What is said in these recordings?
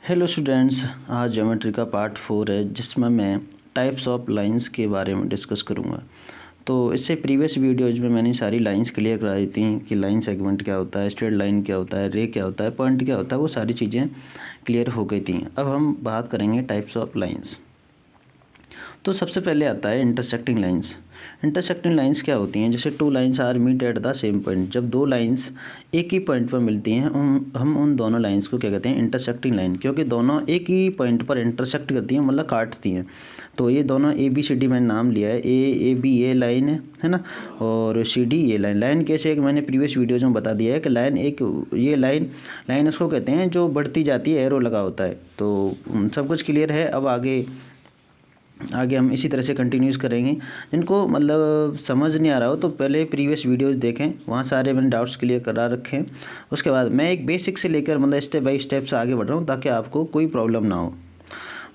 Hello students, आज geometry का part 4 है जिसमें मैं टाइप्स ऑफ लाइंस के बारे में डिस्कस करूँगा। तो इससे प्रीवियस वीडियोज में मैंने सारी लाइंस क्लियर कराई थी कि लाइन सेगमेंट क्या होता है, स्ट्रेट लाइन क्या होता है, रे क्या होता है, पॉइंट क्या होता है, वो सारी चीज़ें क्लियर हो गई थी। अब हम बात करेंगे टाइप्स ऑफ लाइंस। तो सबसे पहले आता है इंटरसेक्टिंग लाइंस। इंटरसेक्टिंग लाइंस क्या होती हैं? जैसे two lines are meet at the same point. जब दो लाइंस एक ही पॉइंट पर मिलती हैं हम उन दोनों लाइंस को क्या कहते हैं? इंटरसेक्टिंग लाइन, क्योंकि दोनों एक ही पॉइंट पर इंटरसेक्ट करती हैं, मतलब काटती हैं। तो ये दोनों ए बी सी डी मैंने नाम लिया है, ए बी ये लाइन है ना, और सी डी ये लाइन। लाइन कैसे, एक मैंने प्रीवियस वीडियोज में बता दिया है कि लाइन एक ये लाइन उसको कहते हैं जो बढ़ती जाती है, एरो लगा होता है। तो सब कुछ क्लियर है। अब आगे हम इसी तरह से कंटिन्यूस करेंगे। जिनको मतलब समझ नहीं आ रहा हो तो पहले प्रीवियस वीडियोस देखें, वहाँ सारे मैंने डाउट्स क्लियर करा रखे हैं। उसके बाद मैं एक बेसिक से लेकर मतलब स्टेप बाय स्टेप से आगे बढ़ रहा हूँ ताकि आपको कोई प्रॉब्लम ना हो।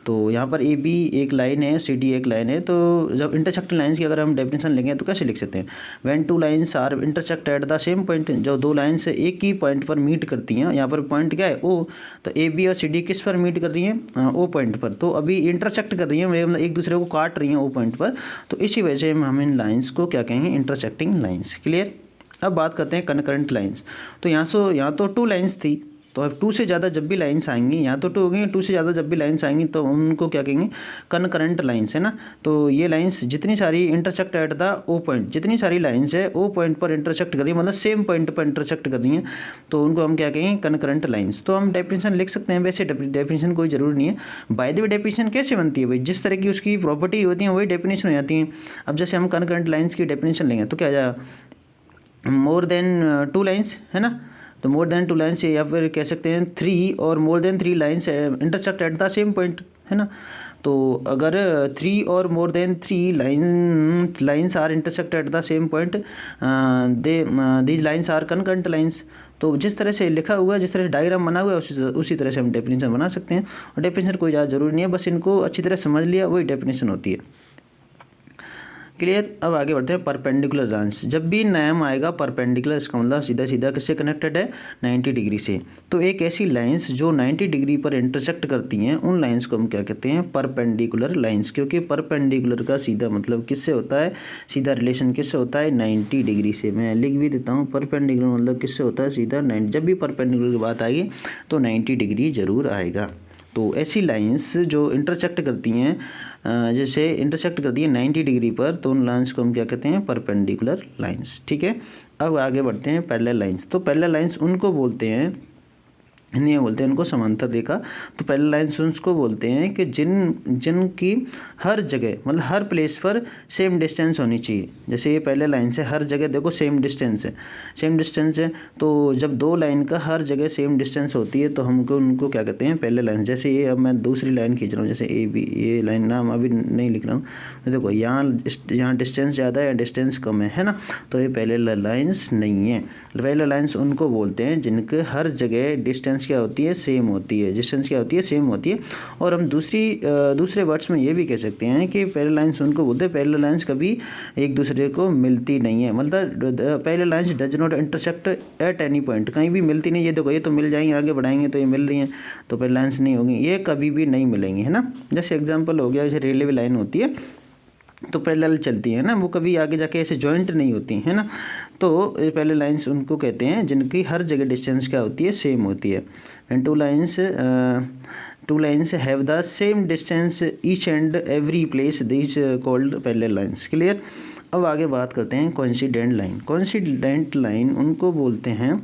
तो यहाँ पर ए बी एक लाइन है, सी डी एक लाइन है। तो जब इंटरसेक्टिंग लाइंस की अगर हम डेफिनेशन लेंगे तो कैसे लिख सकते हैं? When two lines are intersect at the same point. जो दो लाइंस एक ही पॉइंट पर मीट करती हैं, यहाँ पर पॉइंट क्या है? ओ। तो ए बी और सी डी किस पर मीट कर रही हैं? ओ पॉइंट पर। तो अभी इंटरसेक्ट कर रही हैं, मतलब एक दूसरे को काट रही हैं ओ पॉइंट पर। तो इसी वजह से हम इन लाइन्स को क्या कहेंगे? Intersecting lines. क्लियर। अब बात करते हैं कनकरेंट लाइन्स। तो यहाँ तो टू लाइन्स थी, तो अब टू से ज़्यादा जब भी लाइंस आएंगी, यहाँ तो टू हो गई, टू से ज़्यादा जब भी लाइंस आएंगी तो उनको क्या कहेंगे? कनकरेंट लाइंस, है ना। तो ये लाइंस जितनी सारी intersect at the O point, जितनी सारी लाइंस है ओ पॉइंट पर इंटरसेक्ट कर रही है, मतलब सेम पॉइंट पर इंटरसेक्ट कर रही हैं, तो उनको हम क्या कहेंगे? Concurrent lines. तो हम डेफिनेशन लिख सकते हैं, वैसे डेफिनेशन कोई ज़रूरी नहीं है। बाय द वे डेफिनेशन कैसे बनती है भाई? जिस तरह की उसकी प्रॉपर्टी होती है वही डेफिनेशन हो जाती है। अब जैसे हम कनकरेंट लाइंस की डेफिनेशन लेंगे तो क्या आ जाएगा? मोर देन टू लाइंस, है ना। तो मोर देन टू लाइन्स, या फिर कह सकते हैं थ्री और more than three lines intersect at the same point, है ना। तो अगर थ्री और more than three lines are intersect at the same point, these lines are concurrent lines. तो जिस तरह से लिखा हुआ है, जिस तरह से डायग्राम बना हुआ है, उसी तरह से हम डेफिनेशन बना सकते हैं। और डेफिनेशन कोई ज़्यादा जरूरी नहीं है, बस इनको अच्छी तरह समझ लिया वही डेफिनेशन होती है। क्लियर। अब आगे बढ़ते हैं परपेंडिकुलर लाइंस। जब भी नाम आएगा परपेंडिकुलर, इसका मतलब सीधा सीधा किससे कनेक्टेड है? 90 डिग्री से। तो एक ऐसी लाइंस जो 90 डिग्री पर इंटरसेक्ट करती हैं, उन लाइंस को हम क्या कहते हैं? Perpendicular lines. क्योंकि परपेंडिकुलर का सीधा मतलब किससे होता है? सीधा रिलेशन किससे होता है? 90 डिग्री से। मैं लिख भी देता हूँ, परपेंडिकुलर मतलब किससे होता है? सीधा 90। जब भी परपेंडिकुलर की बात आएगी तो 90 डिग्री जरूर आएगा। तो ऐसी लाइंस जो इंटरसेक्ट करती हैं, जैसे इंटरसेक्ट करती है 90 डिग्री पर, तो उन लाइंस को हम क्या कहते हैं? Perpendicular lines. ठीक है। अब आगे बढ़ते हैं पैरेलल लाइंस। तो पैरेलल लाइंस उनको बोलते हैं, नहीं बोलते हैं उनको समांतर रेखा। तो पैरेलल लाइंस उसको बोलते हैं कि जिनकी हर जगह मतलब हर प्लेस पर सेम डिस्टेंस होनी चाहिए। जैसे ये पैरेलल लाइन से हर जगह देखो सेम डिस्टेंस है। तो जब दो लाइन का हर जगह सेम डिस्टेंस होती है तो हमको उनको क्या कहते हैं? Parallel line. जैसे ये अब मैं दूसरी लाइन खींच रहा हूँ, जैसे ए बी, ये लाइन नाम अभी नहीं लिख रहा हूँ। तो देखो यहाँ डिस्टेंस ज़्यादा है या डिस्टेंस कम है ना। तो ये पैरेलल लाइंस नहीं है। पैरेलल लाइंस उनको बोलते हैं जिनके हर जगह डिस्टेंस क्या होती है? सेम होती है। डिस्टेंस क्या होती है? सेम होती है। और हम दूसरे वर्ड्स में ये भी कह सकते हैं कि पैरेलल लाइंस उनको बोलते हैं, पैरेलल लाइंस कभी एक दूसरे को मिलती नहीं है। मतलब parallel lines does not intersect at any point. कहीं भी मिलती नहीं। ये देखो, ये तो मिल जाएंगे, आगे बढ़ाएंगे तो ये मिल रही हैं, तो पैरेलल लाइंस नहीं होगी, ये कभी भी नहीं मिलेंगी, है ना। जैसे एग्जाम्पल हो गया, जैसे रेलवे लाइन होती है तो पैरेलल चलती है ना, वो कभी आगे जाके ऐसे जॉइंट नहीं होती, है ना। तो पैरेलल लाइंस उनको कहते हैं जिनकी हर जगह डिस्टेंस क्या होती है? सेम होती है। And two lines have the same distance each and every place, this called parallel lines. Clear. अब आगे बात करते हैं कोइंसिडेंट लाइन। कोइंसिडेंट लाइन उनको बोलते हैं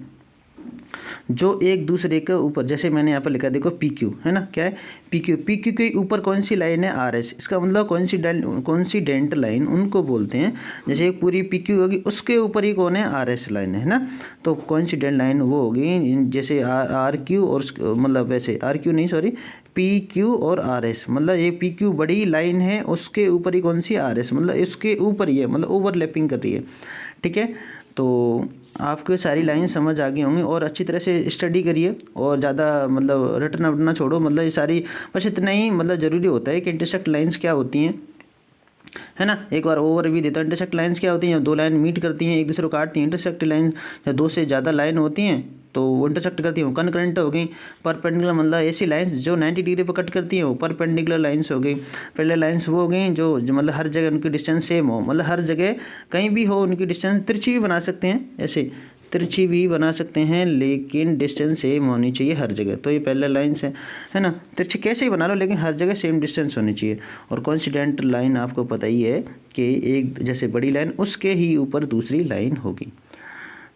जो एक दूसरे के ऊपर, जैसे मैंने यहाँ पर लिखा देखो पी क्यू, है ना। क्या है? पी क्यू के ऊपर कौन सी लाइन है? R S. इसका मतलब कोइंसिडेंट लाइन उनको बोलते हैं, जैसे एक पूरी पी क्यू होगी उसके ऊपर ही कौन है? आर एस लाइन है ना। तो कोइंसिडेंट लाइन वो होगी जैसे आर क्यू और मतलब वैसे आर क्यू नहीं, सॉरी, पी क्यू और आर एस। मतलब ये पी क्यू बड़ी लाइन है, उसके ऊपर ही कौन सी? R S. मतलब इसके ऊपर ही है, मतलब ओवरलैपिंग कर रही है। ठीक है। तो आपको सारी लाइन समझ आ गई होंगी और अच्छी तरह से स्टडी करिए और ज़्यादा मतलब रटना छोड़ो। मतलब ये सारी बस इतना ही मतलब ज़रूरी होता है कि इंटरसेक्ट लाइंस क्या होती हैं है ना। एक बार ओवरव्यू देता हूँ। इंटरसेक्ट लाइंस क्या होती हैं? जब दो लाइन मीट करती हैं, एक दूसरे को काटती हैं। इंटरसेक्ट लाइंस जब दो से ज़्यादा लाइन होती हैं तो वो इंटरसेक्ट करती हैं, वो कनकरेंट हो गई। परपेंडिकुलर मतलब ऐसी लाइंस जो 90 डिग्री पर कट करती हैं, वो परपेंडिकुलर लाइंस हो गई। पैरेलल लाइंस वो हो गई जो मतलब हर जगह उनकी डिस्टेंस सेम हो, मतलब हर जगह कहीं भी हो उनकी डिस्टेंस। तिरछी भी बना सकते हैं, ऐसे तिरछी भी बना सकते हैं, लेकिन डिस्टेंस सेम होनी चाहिए हर जगह। तो ये पैरेलल लाइंस है ना। तिरछी कैसे ही बना लो, लेकिन हर जगह सेम डिस्टेंस होनी चाहिए। और कोइंसिडेंट लाइन आपको पता ही है कि एक जैसे बड़ी लाइन उसके ही ऊपर दूसरी लाइन होगी।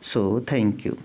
So thank you.